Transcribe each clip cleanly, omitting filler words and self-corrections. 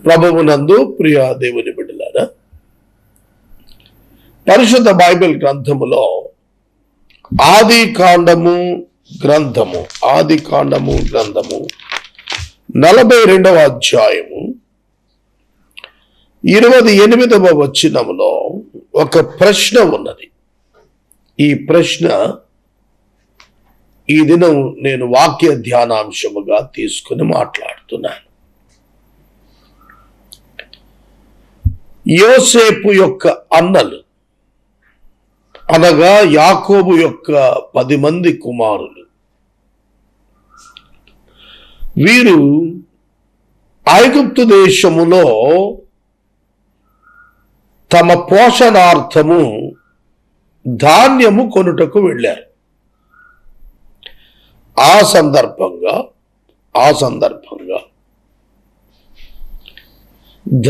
ప్రభువునందు ప్రియ దేవుని బిడ్డలారా, పరిశుద్ధ బైబిల్ గ్రంథములో ఆది కాండము గ్రంథము 42వ అధ్యాయము 28వ వచనములో ఒక ప్రశ్న ఉన్నది. ఈ ప్రశ్న ఈ దినం నేను వాక్య ధ్యానాంశముగా తీసుకుని మాట్లాడుతున్నాను. యోసేపు యొక్క అన్నలు అనగా యాకోబు యొక్క 10 మంది కుమారులు, వీరు ఐగుప్తు దేశములో తమ పోషణార్థము ధాన్యము కొనుటకు వెళ్ళారు. ఆ సందర్భంగా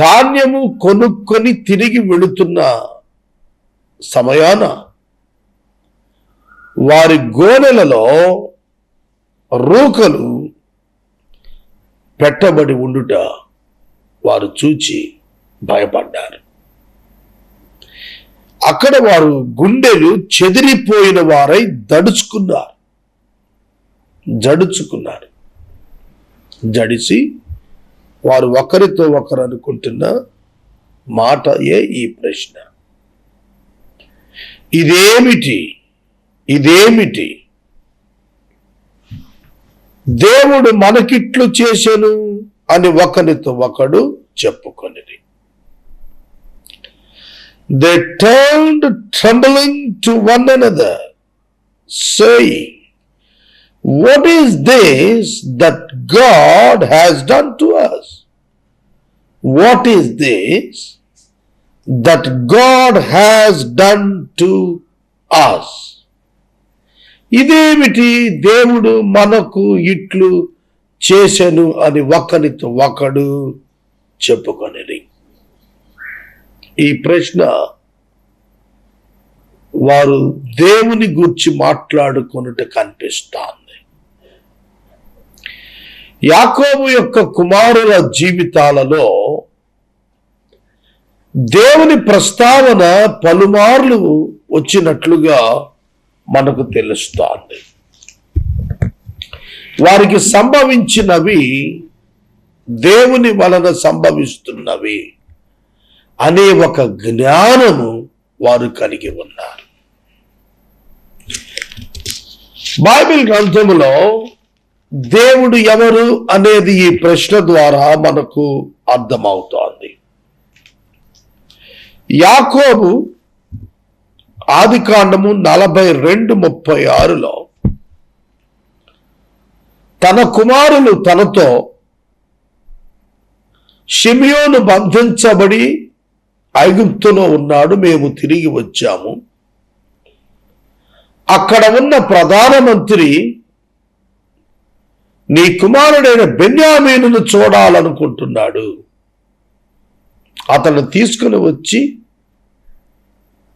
ధాన్యము కొనుక్కొని తిరిగి వెళుతున్న సమయాన వారి గోనెలలో రూకలు పెట్టబడి ఉండుట వారు చూచి భయపడ్డారు. అక్కడ వారు గుండెలు చెదిరిపోయిన వారై జడిసి వారు ఒకరితో ఒకరు అనుకుంటున్న మాటయే ఈ ప్రశ్న, ఇదేమిటి దేవుడు మనకిట్లు చేసెను అని ఒకరితో ఒకడు చెప్పుకొనిరి. They turned trembling to one another, saying, "What is this that God has done to us? What is this that God has done to us?" ఇదేమిటి దేవుడు మనకు ఇట్లు చేసెను అని ఒకరితో ఒకడు చెప్పుకొనిరి. ఈ ప్రశ్న వారు దేవుని గూర్చి మాట్లాడుకొనుట కనిపిస్తోంది. యాకోబు యొక్క కుమారుల జీవితాలలో దేవుని ప్రస్తావన పలుమార్లు వచ్చినట్లుగా మనకు తెలుస్తోంది. వారికి సంభవించినవి దేవుని వలన సంభవిస్తున్నవి అనే ఒక జ్ఞానము వారు కలిగి ఉన్నారు. బైబిల్ గ్రంథములో దేవుడు ఎవరు అనేది ఈ ప్రశ్న ద్వారా మనకు అర్థమవుతోంది. యాకోబు ఆది కాండము 42:36లో తన కుమారులు తనతో షిమియోను బంధించబడి ఐగుప్తులో ఉన్నాడు, మేము తిరిగి వచ్చాము, అక్కడ ఉన్న ప్రధానమంత్రి నీ కుమారుడైన బెన్యామీనును చూడాలనుకుంటున్నాడు, అతను తీసుకుని వచ్చి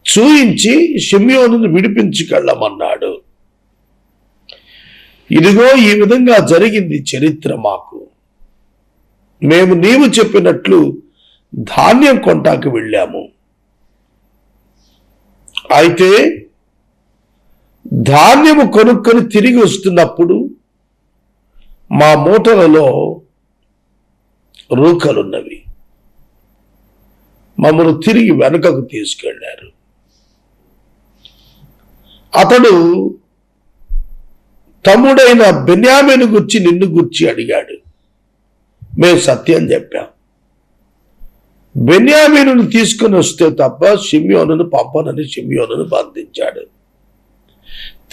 చూయించి షిమ్యోనును విడిపించుకెళ్ళమన్నాడు. ఇదిగో ఈ విధంగా జరిగింది చరిత్ర మాకు. మేము నీవు చెప్పినట్లు ధాన్యం కొంటాకు వెళ్ళాము. అయితే ధాన్యము కొనుక్కొని తిరిగి వస్తున్నప్పుడు మా మూటలలో రూకలున్నవి, మమ్మల్ని తిరిగి వెనుకకు తీసుకెళ్లారు. అతడు తమ్ముడైన బెన్యామీను గురించి నిన్ను గురించి అడిగాడు, మేము సత్యం చెప్పాం, బెన్యామీనును తీసుకుని వస్తే తప్ప షిమ్యోనును పంపనని షిమ్యోనును బంధించాడు.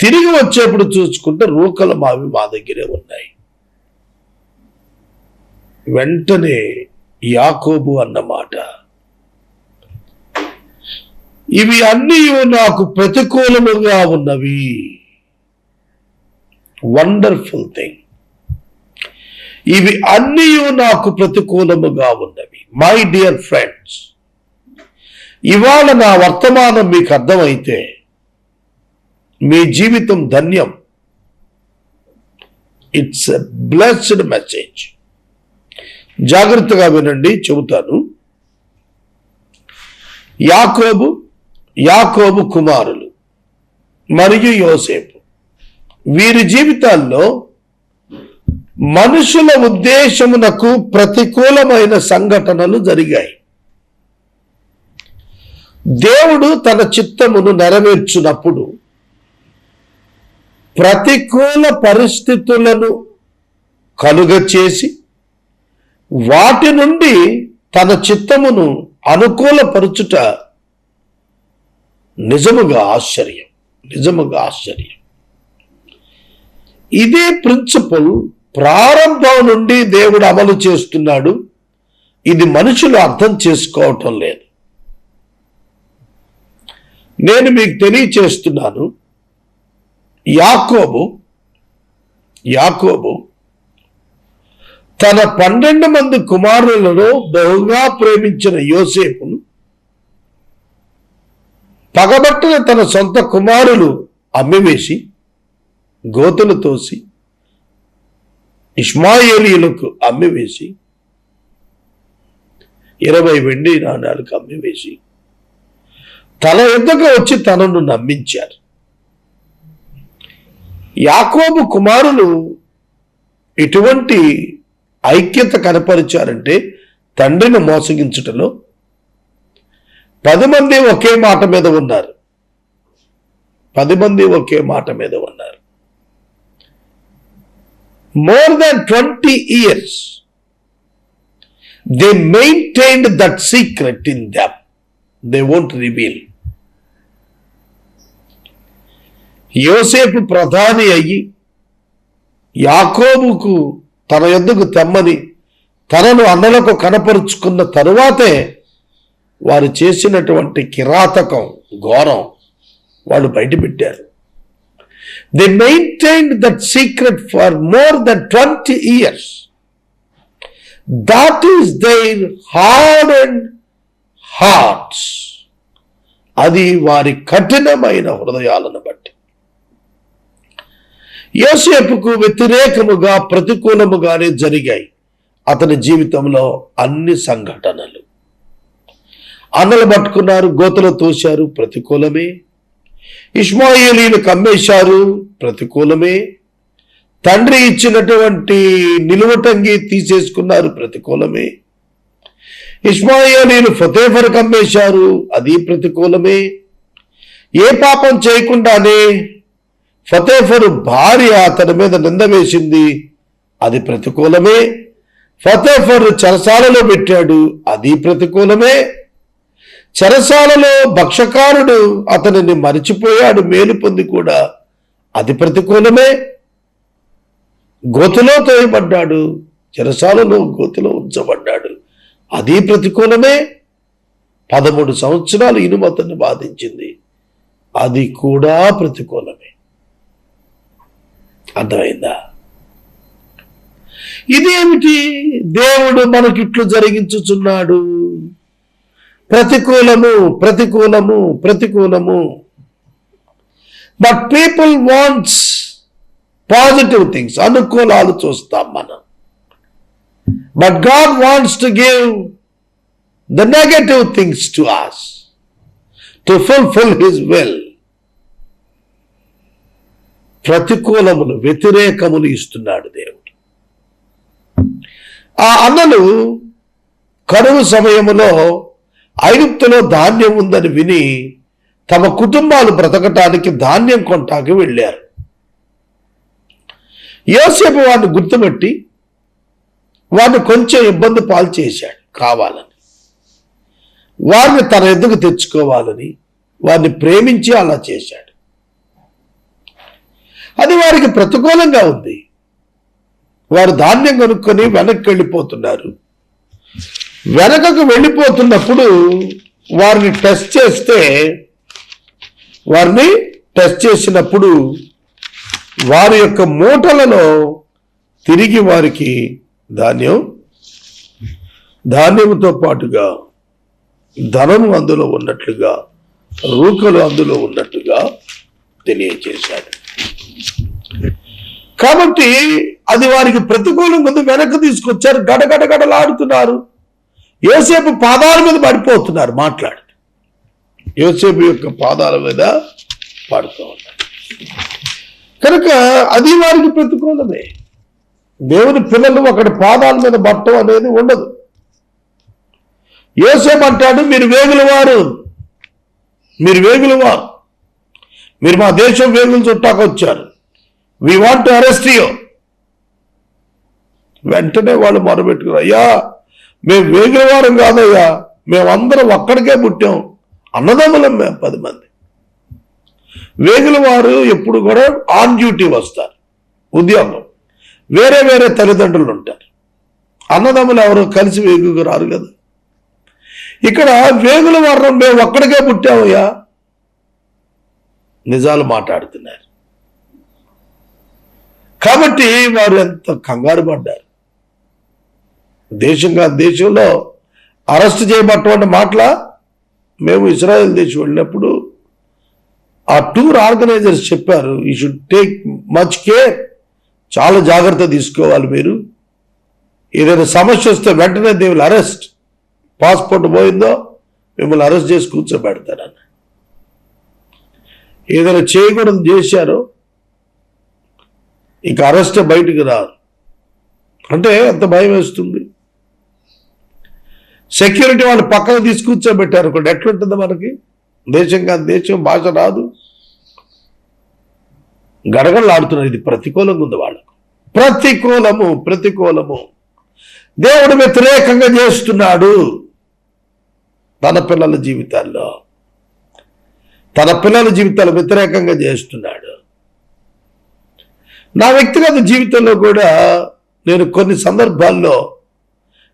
తిరిగి వచ్చేప్పుడు చూసుకుంటే రూకలు మావి మా దగ్గరే ఉన్నాయి. వెంటనే యాకోబు అన్నమాట, ఇవి అన్నీ నాకు ప్రతికూలముగా ఉన్నవి. వండర్ఫుల్ థింగ్, ఇవి అన్నీ నాకు ప్రతికూలముగా ఉన్నవి. మై డియర్ ఫ్రెండ్స్, ఇవాళ నా వర్తమానం మీకు అర్థమైతే మీ జీవితం ధన్యం. It's a blessed message. జాగ్రత్తగా వినండి, చెబుతాను. యాకోబు కుమారులు మరియు యోసేపు, వీరి జీవితాల్లో మనుషుల ఉద్దేశమునకు ప్రతికూలమైన సంఘటనలు జరిగాయి. దేవుడు తన చిత్తమును నెరవేర్చునప్పుడు ప్రతికూల పరిస్థితులను కలుగచేసి వాటి నుండి తన చిత్తమును అనుకూలపరుచుట నిజముగా ఆశ్చర్యం. ఇదే ప్రిన్సిపల్ ప్రారంభం నుండి దేవుడు అమలు చేస్తున్నాడు. ఇది మనుషులు అర్థం చేసుకోవటం లేదు. నేను మీకు తెలియచేస్తున్నాను, యాకోబు తన 12 మంది కుమారులలో బహుగా ప్రేమించిన యోసేపును పగబట్టిన తన సొంత కుమారులు అమ్మివేసి గోతులు తోసి ఇష్మాయేలీయులకు అమ్మివేసి 20 వెండి నాణాలకు అమ్మివేసి తన యొద్దకు వచ్చి తనను నమ్మించారు. యాకోబు కుమారులు ఇటువంటి ఐక్యత కనపరిచారంటే తండ్రిని మోసగించుటలో 10 మంది ఒకే మాట మీద ఉన్నారు. 10 మంది ఒకే మాట మీద ఉన్నారు. More than 20 years they maintained that secret in them. They won't reveal. యోసేపు ప్రధాని అయ్యి యాకోబుకు తన యొద్దకు తెమ్మని తనను అన్నలకు కనపరుచుకున్న తరువాతే వారు చేసినటువంటి కిరాతకం, ఘోరం వాళ్ళు బయటపెట్టారు. They maintained that secret for more than 20 years. That is their hardened hearts. అది వారి కఠినమైన హృదయాలను బట్టి. యోసేపుకు వ్యతిరేకముగా ప్రతికూలముగానే జరిగాయి అతని జీవితంలో అన్ని సంఘటనలు. అన్నలు పట్టుకున్నారు, గోతులు తోశారు, ప్రతికూలమే. ఇష్మాయేలీలు కమ్మేశారు, ప్రతికూలమే. తండ్రి ఇచ్చినటువంటి నిలువటంగి తీసేసుకున్నారు, ప్రతికూలమే. ఇష్మాయేలీలు ఫతేఫర్ కమ్మేశారు, అది ప్రతికూలమే. ఏ పాపం చేయకుండానే ఫతేఫరు భార్య అతని మీద నింద వేసింది, అది ప్రతికూలమే. ఫతేఫరు చెరసాలలో పెట్టాడు, అది ప్రతికూలమే. చెరసాలలో భక్షకారుడు అతనిని మరిచిపోయాడు, మేలు పొంది కూడా, అది ప్రతికూలమే. గోతులో తోయబడ్డాడు, చెరసాలలో గోతులో ఉంచబడ్డాడు, అది ప్రతికూలమే. 13 సంవత్సరాలు ఇనుము అతన్ని బాధించింది, అది కూడా ప్రతికూలమే. అర్థమైందా? ఇదేమిటి దేవుడు మనకిట్లు జరిగించుచున్నాడు? ప్రతికూలము. But people wants positive things, అనుకూలాలు చూస్తాం మనం. But God wants to give the negative things to us to fulfil his will. ప్రతికూలములు, వ్యతిరేకములు ఇస్తున్నాడు దేవుడు. ఆ అన్నలు కరువు సమయములో ఐగుప్తులో ధాన్యం ఉందని విని తమ కుటుంబాలు బ్రతకటానికి ధాన్యం కొంటాకి వెళ్ళారు. యోసేపు వారిని గుర్తుపెట్టి వారిని కొంచెం ఇబ్బంది పాలు చేశాడు కావాలని. వారిని తన ఎద్దుకు తెచ్చుకోవాలని, వారిని ప్రేమించి అలా చేశాడు. అది వారికి ప్రతికూలంగా ఉంది. వారు ధాన్యం కొనుక్కొని వెనక్కి వెళ్ళిపోతున్నారు. వెనకకు వెళ్ళిపోతున్నప్పుడు వారిని టెస్ట్ చేసినప్పుడు వారి యొక్క మూటలలో తిరిగి వారికి ధాన్యముతో పాటుగా ధనము అందులో ఉన్నట్లుగా, రూకలు అందులో ఉన్నట్టుగా తెలియజేశాడు. కాబట్టి అది వారికి ప్రతికూలంగా ఉంది, వెనక్కి తీసుకొచ్చారు, గడగడగడలాడుతున్నారు. యోసేపు పాదాల మీద పడిపోతున్నారు. మాట్లాడు, యోసేపు యొక్క పాదాల మీద పడుతూ ఉన్నారు. కనుక అది వారికి ప్రతికూలమే. దేవుని పిల్లలు ఒకటి పాదాల మీద పట్టడం అనేది ఉండదు. యోసేపు అంటాడు, మీరు వేగులవారు, మీరు మా దేశం వేగులు చుట్టాకు వచ్చారు, we want to arrest you. వెంటనే వాళ్ళు మొరబెట్టుకున్నారు, అయ్యా మేము వేగులవారం కాదయ్యా, మేమందరం ఒక్కడికే పుట్టాం, అన్నదమ్ములం మేము 10 మంది. వేగులవారు ఎప్పుడు కూడా ఆన్ డ్యూటీ వస్తారు, ఉద్యోగం, వేరే వేరే తల్లిదండ్రులు ఉంటారు. అన్నదమ్ములు ఎవరు కలిసి వేగుకు రారు కదా. ఇక్కడ వేగులవారం మేము ఒక్కడికే పుట్టామయ్యా, నిజాలు మాట్లాడుతున్నారు. కాబట్టి వారు ఎంత కంగారు పడ్డారు. దేశంలో అరెస్ట్ చేయబట్టటువంటి మాటల మేము ఇజ్రాయెల్ దేశం వెళ్ళినప్పుడు ఆ టూర్ ఆర్గనైజర్స్ చెప్పారు, you should take much care, చాలా జాగ్రత్త తీసుకోవాలి మీరు. ఏదైనా సమస్య వస్తే వెంటనే దే విల్ అరెస్ట్. పాస్పోర్ట్ పోయిందో మిమ్మల్ని అరెస్ట్ చేసి కూర్చోబెడతారని. ఏదైనా చేయకూడదు చేశారో ఇంకా అరెస్టే బయటికి రాదు. అంటే ఎంత భయం వేస్తుంది. సెక్యూరిటీ వాళ్ళు పక్కన తీసుకూర్చోబెట్టారు అనుకోండి, ఎట్లుంటుంది మనకి? దేశం కాదు దేశం, భాష రాదు, గడగడలాడుతున్నారు. ఇది ప్రతికూలంగా ఉంది వాళ్ళకు. ప్రతికూలము. దేవుడు వ్యతిరేకంగా చేస్తున్నాడు తన పిల్లల జీవితాల్లో వ్యతిరేకంగా చేస్తున్నాడు. నా వ్యక్తిగత జీవితంలో కూడా నేను కొన్ని సందర్భాల్లో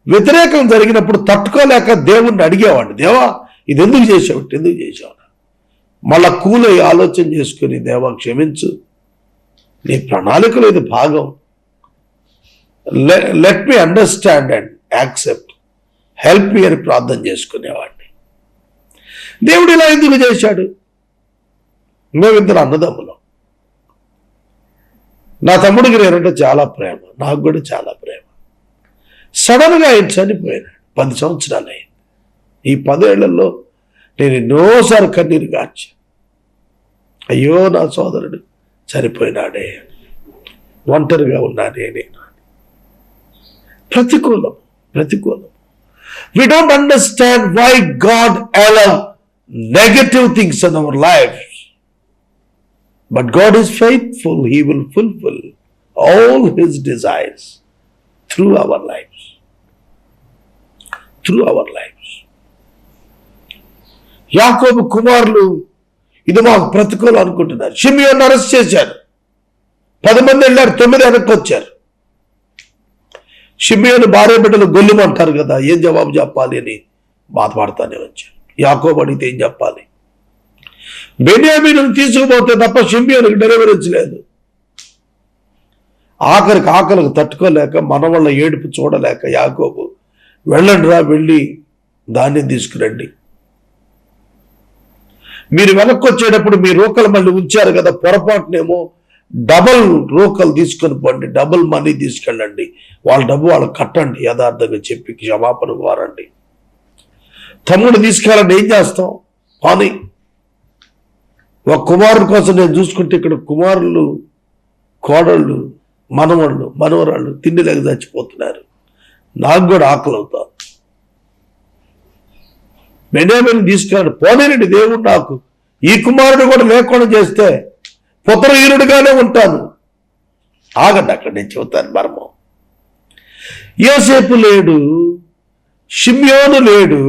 వ్యతిరేకం జరిగినప్పుడు తట్టుకోలేక దేవుణ్ణి అడిగేవాడిని, దేవా ఇది ఎందుకు చేసావు? మళ్ళా కూలై ఆలోచన చేసుకుని, దేవా క్షమించు, నీ ప్రణాళికలో ఇది భాగం, let me understand and accept, help me అని ప్రార్థన చేసుకునేవాడిని. దేవుడు ఇలా ఎందుకు చేశాడు? మేమిద్దరు అన్నదమ్ములం. నా తమ్ముడికి నేనంటే చాలా ప్రేమ, నాకు కూడా చాలా ప్రేమ. సడన్గా ఆయన చనిపోయాడు. 10 సంవత్సరాలు అయింది. ఈ 10 ఏళ్లలో నేను ఎన్నోసార్లు కన్నీరు గార్చా, అయ్యో నా సోదరుడు చనిపోయినాడే, ఒంటరిగా ఉన్నానే నేను. ప్రతికూలం. We don't understand why God allows negative things in our lives. But God is faithful. He will fulfill all His desires through our lives. యాకోబు కుమారులు ఇది మాకు ప్రతికూలం అనుకుంటున్నారు. షిమియోను అరెస్ట్ చేశారు. 10 మంది వెళ్ళారు, 9 వెనక్కి వచ్చారు. షిమియోను భార్య బిడ్డలు గొల్లుమంటారు కదా, ఏం జవాబు చెప్పాలి అని బాధపడతానే వచ్చారు. యాకోబు అడిగితే ఏం చెప్పాలి? బెన్యామీను తీసుకుపోతే తప్ప షిమియోనుకి డెలివరెన్స్ లేదు. ఆఖరికి తట్టుకోలేక, మన వల్ల ఏడుపు చూడలేక యాకోబు, వెళ్ళండి రా, వెళ్ళి ధాన్యం తీసుకురండి. మీరు వెనక్కి వచ్చేటప్పుడు మీ రూకలు మళ్ళీ ఉంచారు కదా, పొరపాటునేమో డబల్ రూకలు తీసుకొని పోండి, డబుల్ మనీ తీసుకెళ్ళండి, వాళ్ళ డబ్బు వాళ్ళకి కట్టండి, యథార్థంగా చెప్పి క్షమాపణ కోరండి. తమ్ముడు తీసుకెళ్ళండి, ఏం చేస్తాం? పాని ఒక కుమారుడు కోసం నేను చూసుకుంటే ఇక్కడ కుమారులు, కోడళ్ళు, మనవరాళ్ళు తిండి లేక చచ్చిపోతున్నారు. నాకు కూడా ఆకలి అవుతాను. బెన్యామీను తీసుకెళ్ళండి, పోనేనండి, దేవుడు నాకు ఈ కుమారుడు కూడా లేకుండా చేస్తే పుత్రహీనుడిగానే ఉంటాను. ఆగండి, అక్కడ నేను చెబుతాను మర్మం. యోసేపు లేడు, షిమ్యోను లేడు,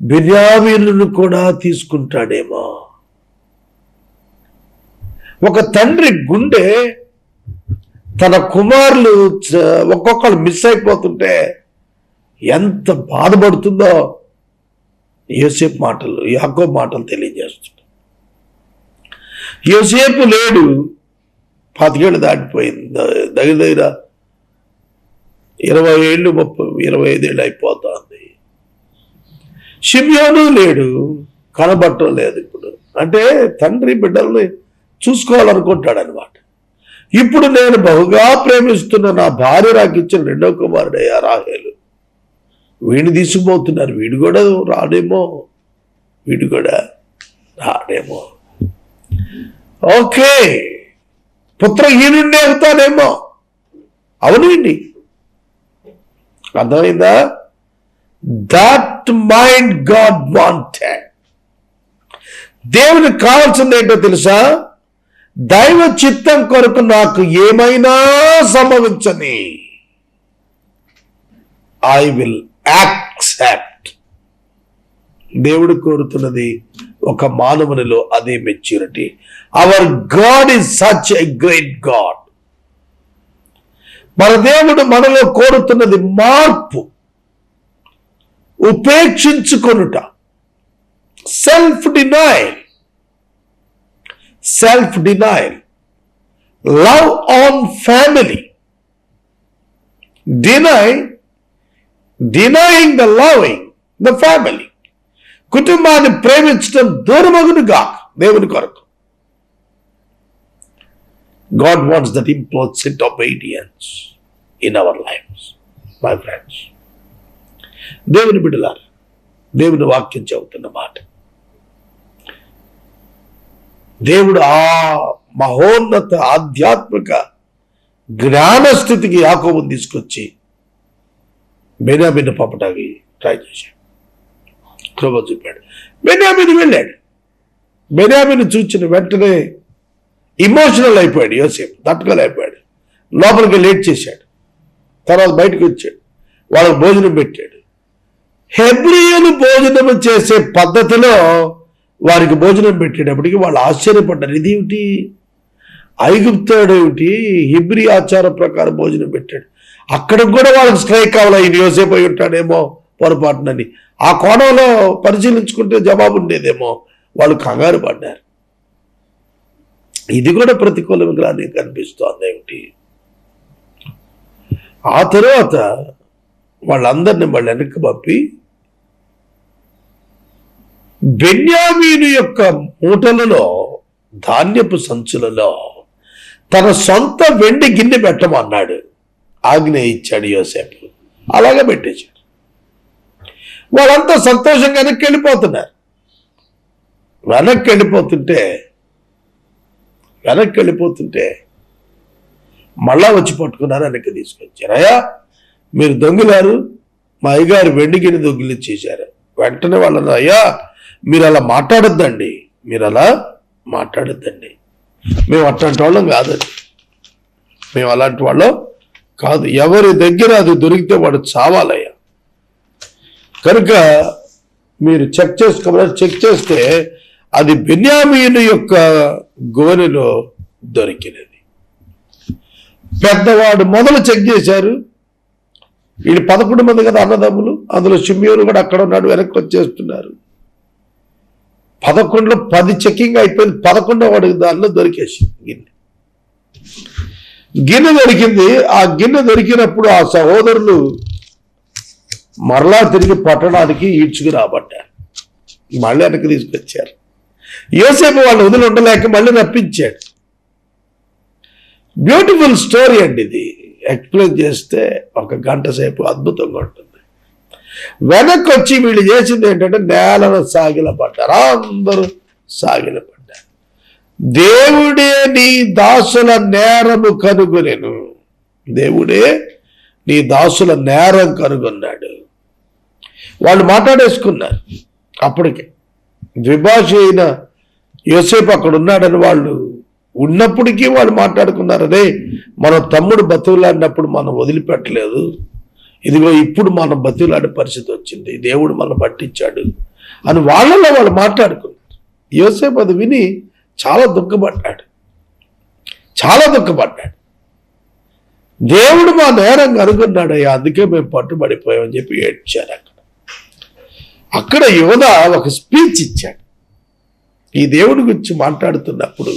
బెన్యామీనును కూడా తీసుకుంటాడేమో. ఒక తండ్రి గుండె తన కుమారులు ఒక్కొక్కరు మిస్ అయిపోతుంటే ఎంత బాధపడుతుందో యోసేపు మాటలు, యాకోబు మాటలు తెలియజేస్తున్నాయి. యోసేపు లేడు, 25 ఏళ్ళు దాటిపోయింది, దగ్గర 20 ఏళ్ళు 25 ఏళ్ళు అయిపోతుంది. షిమ్యోను లేడు, కనబట్టం లేదు ఇప్పుడు. అంటే తండ్రి బిడ్డల్ని చూసుకోవాలనుకుంటాడు అనమాట. ఇప్పుడు నేను బహుగా ప్రేమిస్తున్న నా భార్య నాకు ఇచ్చిన రెండో కుమారుడయ్యా రాహేలు. వీడిని తీసుకుపోతున్నారు. వీడు కూడా రాడేమో. ఓకే, పుత్రహీనుండే అవుతాడేమో. అవునండి, అర్థమైందా? That mind God wanted. దేవునికి కావాల్సింది ఏంటో తెలుసా? దైవ చిత్తం కొరకు నాకు ఏమైనా సంభవించని, ఐ విల్ యాక్సెప్ట్. దేవుడు కోరుతున్నది ఒక మానవునిలో అదే maturity. Our God is such a great God. మన దేవుడు మనలో కోరుతున్నది మార్పు, ఉపేక్షించుకొనుట, self denial, love on family, denying the loving the family. కుటుంబాన్ని ప్రేమించడం దూరమగునుగా దేవుని కొరకు. God wants that implicit obedience in our lives, my friends. దేవుని బిడ్డలారా, దేవుని వాక్యం చెబుతున్న మాట. దేవుడు ఆ మహోన్నత ఆధ్యాత్మిక జ్ఞానస్థితికి యాకోబుని తీసుకొచ్చి బెన్యామీను పంపటానికి ట్రై చేశాడు, కృప చూపాడు. బెన్యామీను వెళ్ళాడు. బెన్యామీను చూచిన వెంటనే ఇమోషనల్ అయిపోయాడు యోసేపు, తట్టుకోలేకపోయాడు. లోపలికి లేట్ చేశాడు. తర్వాత బయటకు వచ్చాడు, వాళ్ళకి భోజనం పెట్టాడు. హెబ్రీయులు భోజనం చేసే పద్ధతిలో వారికి భోజనం పెట్టేటప్పటికి వాళ్ళు ఆశ్చర్యపడ్డారు. ఇదేమిటి, ఐగుప్తుడేమిటి హెబ్రీ ఆచార ప్రకారం భోజనం పెట్టాడు. అక్కడికి కూడా వాళ్ళకి స్ట్రైక్ కావాలి, ఇది యోసేపు అయి ఉంటాడేమో పొరపాటునని. ఆ కోణంలో పరిశీలించుకుంటే జవాబు ఉండేదేమో. వాళ్ళు కంగారు పడ్డారు. ఇది కూడా ప్రతికూలంగా కనిపిస్తోంది ఏమిటి. ఆ తర్వాత వాళ్ళందరినీ మళ్ళీ వెనక్కి పంపి బెన్యామీను యొక్క మూటలలో, ధాన్యపు సంచులలో తన సొంత వెండి గిన్నె పెట్టమన్నాడు. ఆజ్ఞ ఇచ్చాడు యోసేపు. అలాగే పెట్టేశాడు. వాళ్ళంతా సంతోషంగా వెనక్కి వెళ్ళిపోతుంటే మళ్ళా వచ్చి పట్టుకున్నారు, వెనక్కి తీసుకొచ్చారు. అయ్యా మీరు దొంగిలారు, మా అయ్యగారు వెండి గిన్నె దొంగిలించేశారు. వెంటనే వాళ్ళని, అయ్యా మీరు అలా మాట్లాడొద్దండి, మేము అట్లాంటి వాళ్ళం కాదండి, మేము అలాంటి వాళ్ళం కాదు. ఎవరి దగ్గర అది దొరికితే వాడు చావాలయ్యా. కనుక మీరు చెక్ చేస్తే అది బెన్యామీను యొక్క గోనెలో దొరికినది. పెద్దవాడు మొదలు చెక్ చేశారు. వీళ్ళు 11 మంది కదా అన్నదమ్ములు, అందులో షిమ్యోను కూడా అక్కడ ఉన్నాడు, వెనక్కి వచ్చేస్తున్నారు. 11లో 10 చెక్కింగ్ అయిపోయింది. 11వ వాడికి దానిలో దొరికేసి గిన్నె దొరికింది. ఆ గిన్నె దొరికినప్పుడు ఆ సహోదరులు మరలా తిరిగి పట్టడానికి ఈడ్చుకు రాబడ్డారు. మళ్ళీ వెనక్కి తీసుకొచ్చారు. యోసేపు వాళ్ళు వదిలి ఉండలేక మళ్ళీ రప్పించాడు. బ్యూటిఫుల్ స్టోరీ అండి ఇది. ఎక్స్ప్లెయిన్ చేస్తే 1 గంట సేపు అద్భుతంగా ఉంటుంది. వెనక్కి వచ్చి వీళ్ళు చేసింది ఏంటంటే నేలను సాగిలపడ్డారు. అందరూ సాగిలపడ్డారు. దేవుడే నీ దాసుల నేరము కనుగొనెను. దేవుడే నీ దాసుల నేరం కనుగొన్నాడు. వాళ్ళు మాట్లాడేసుకున్నారు. అప్పటికే ద్విభాష అయిన యోసేపు అక్కడ ఉన్నాడని వాళ్ళు ఉన్నప్పటికీ వాళ్ళు మాట్లాడుకున్నారు. అదే మన తమ్ముడు బతుకులాడినప్పుడు మనం వదిలిపెట్టలేదు, ఇదిగో ఇప్పుడు మనం బతుకులాడే పరిస్థితి వచ్చింది, దేవుడు మనం పట్టించాడు అని వాళ్ళలో వాళ్ళు మాట్లాడుకున్నారు. యోసేపు అది విని చాలా దుఃఖపడ్డాడు. దేవుడు మా నేరం కనుగొన్నాడయ్యా, అందుకే మేము పట్టుబడిపోయామని చెప్పి ఏడ్చారు. అక్కడ యోధ ఒక స్పీచ్ ఇచ్చాడు. ఈ దేవుడి గురించి మాట్లాడుతున్నప్పుడు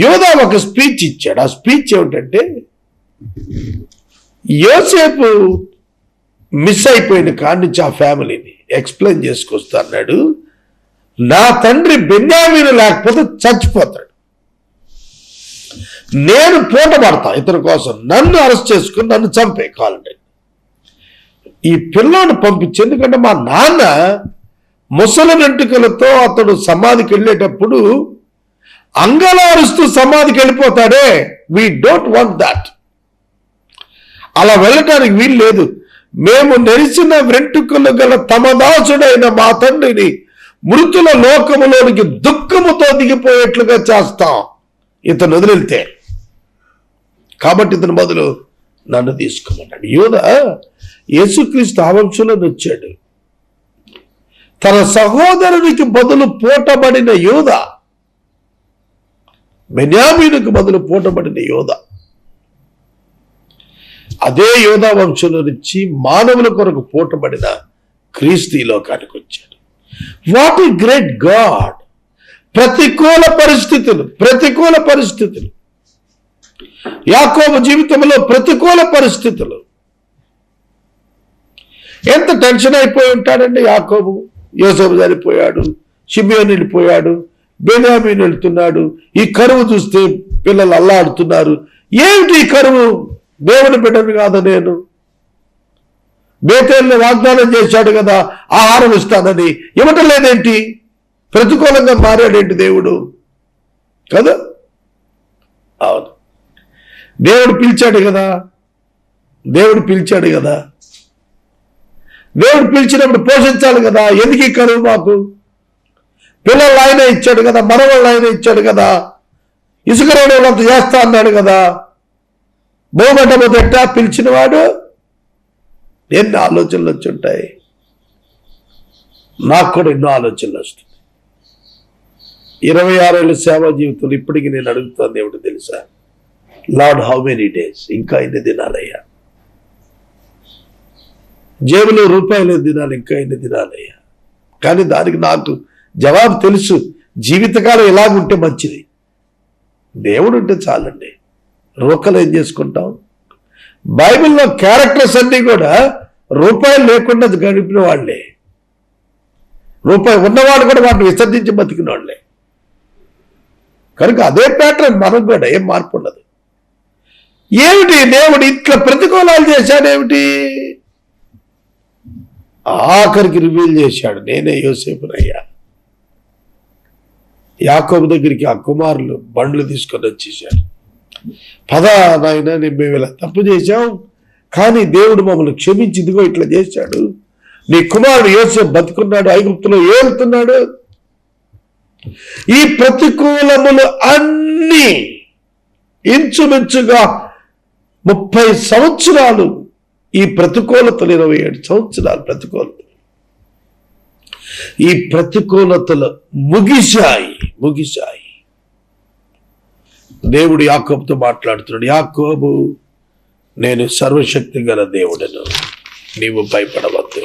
యోధ ఒక స్పీచ్ ఇచ్చాడు. ఆ స్పీచ్ ఏమిటంటే, యోసేపు మిస్ అయిపోయిన కాడి నుంచి ఆ ఫ్యామిలీని ఎక్స్ప్లెయిన్ చేసుకొస్తా అన్నాడు. నా తండ్రి బెన్యామీను లేకపోతే చచ్చిపోతాడు. నేను పూట పడతా ఇతని కోసం, నన్ను అరెస్ట్ చేసుకుని నన్ను చంపే కాలండి. ఈ పిల్లోని పంపించి, ఎందుకంటే మా నాన్న ముసలి వెంట్రుకలతో అతడు సమాధికి వెళ్ళేటప్పుడు అంగలారుస్తూ సమాధికి వెళ్ళిపోతాడే. We don't want that. అలా వెళ్ళటానికి వీలు లేదు. మేము నెరిసిన వెంట్రుకలు గల తమ దాసుడైన మా తండ్రిని మృతుల లోకములోనికి దుఃఖముతో దిగిపోయేట్లుగా చేస్తాం ఇతను వదిలితే. కాబట్టి ఇతను బదులు నన్ను తీసుకోమన్నాడు. యూదా యేసుక్రీస్తు ఆ వంశంలో వచ్చాడు. తన సహోదరునికి బదులు పూటబడిన యూదా, బెన్యామీనుకు బదులు పూటబడిన యూదా, అదే యూదా వంశంలో నుంచి మానవుల కొరకు పూటబడిన క్రీస్తు ఈ లోకానికి వచ్చాడు. What a great God! ప్రతికూల పరిస్థితులు యాకోబు జీవితంలో ప్రతికూల పరిస్థితులు. ఎంత టెన్షన్ అయిపోయి ఉంటాడండి యాకోబు. యోసేపు చనిపోయాడు, షిమియోను వెళ్ళిపోయాడు, బెన్యామీను వెళ్తున్నాడు. ఈ కరువు చూస్తే పిల్లలు అల్లాడుతున్నారు. ఏమిటి ఈ కరువు? దేవుని బిడ్డను కాదు నేను. బేతేలుని వాగ్దానం చేశాడు కదా ఆహారం ఇస్తానని, ఇవ్వటం లేదేంటి? ప్రతికూలంగా మారాడేంటి దేవుడు కదా? అవును, దేవుడు పిలిచాడు కదా. దేవుడు పిలిచినప్పుడు పోషించాలి కదా. ఎందుకు ఈ కరువు మాకు? పిల్లలు ఆయన ఇచ్చాడు కదా, మనవాళ్ళు ఆయన ఇచ్చాడు కదా, ఇసుక రోడ్డు చేస్తా అన్నాడు కదా. భూగడ్డ మొదట పిలిచిన వాడు. ఎన్ని ఆలోచనలు వచ్చి ఉంటాయి. నాకు కూడా ఎన్నో ఆలోచనలు వస్తాయి. 26 ఏళ్ళ సేవా జీవితంలో ఇప్పటికీ నేను అడుగుతాను ఏమిటో తెలుసా? Lord, how many days? ఇంకా ఎన్ని దినాలయ్యా? జేబులో రూపాయలు దినాలు, ఇంకా ఎన్ని దినాలయ్యా? కానీ దానికి నాకు జవాబు తెలుసు. జీవితకాలం ఎలాగుంటే మంచిది. దేవుడు ఉంటే చాలండి. రూకలు ఏం చేసుకుంటాం? బైబిల్లో క్యారెక్టర్స్ అన్నీ కూడా రూపాయలు లేకుండా గడిపిన వాళ్ళే. రూపాయి ఉన్నవాడు కూడా వాటిని విసర్జించి బతికిన వాళ్ళే. కనుక అదే ప్యాటర్న్ మనకు కూడా, ఏం మార్పు ఉండదు. ఏమిటి దేవుడు ఇట్లా ప్రతికూలాలు చేశాడేమిటి? ఆఖరికి రివీల్ చేశాడు, నేనే యోసేపునయ్యా. యాకోబు దగ్గరికి ఆ కుమారులు బండ్లు తీసుకొని వచ్చేసారు. పదా నాయన, మేము ఇలా తప్పు చేశాం, కానీ దేవుడు మమ్మల్ని క్షమించి ఇదిగో ఇట్లా చేశాడు. నీ కుమారుడు యోసేపు బతుకున్నాడు, ఐగుప్తులో ఏలుతున్నాడు. ఈ ప్రతికూలములు అన్నీ ఇంచుమించుగా 30 సంవత్సరాలు, ఈ ప్రతికూలతలు 27 సంవత్సరాలు ప్రతికూలతలు. ఈ ప్రతికూలతలు ముగిశాయి. దేవుడు యాకోబుతో మాట్లాడుతున్నాడు. యాకోబు, నేను సర్వశక్తి గల దేవుడను, నీవు భయపడవద్దు.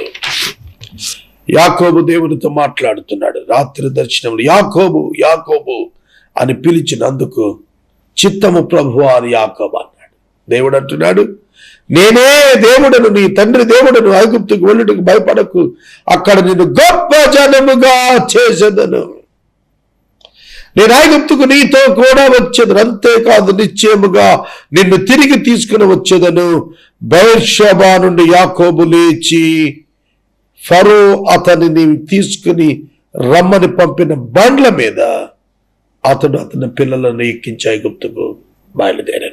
యాకోబు దేవునితో మాట్లాడుతున్నాడు. రాత్రి దర్శనంలో యాకోబు యాకోబు అని పిలిచినందుకు చిత్తము ప్రభువా అని యాకోబు అన్నాడు. దేవుడు అంటున్నాడు, నేనే దేవుడను, నీ తండ్రి దేవుడను. ఐగుప్తుకు వెళ్ళుటకు భయపడకు, అక్కడ నిన్ను గొప్ప జనముగా చేసేదను. నేను ఐగుప్తుకు నీతో కూడా వచ్చేదను, అంతేకాదు నిశ్చయముగా నిన్ను తిరిగి తీసుకుని వచ్చేదను. బెర్షెబా నుండి యాకోబు లేచి ఫరో అతనిని తీసుకుని రమ్మని పంపిన బండ్ల మీద అతడు అతని పిల్లలను ఎక్కించి ఐగుప్తుకు బయలుదేరాను.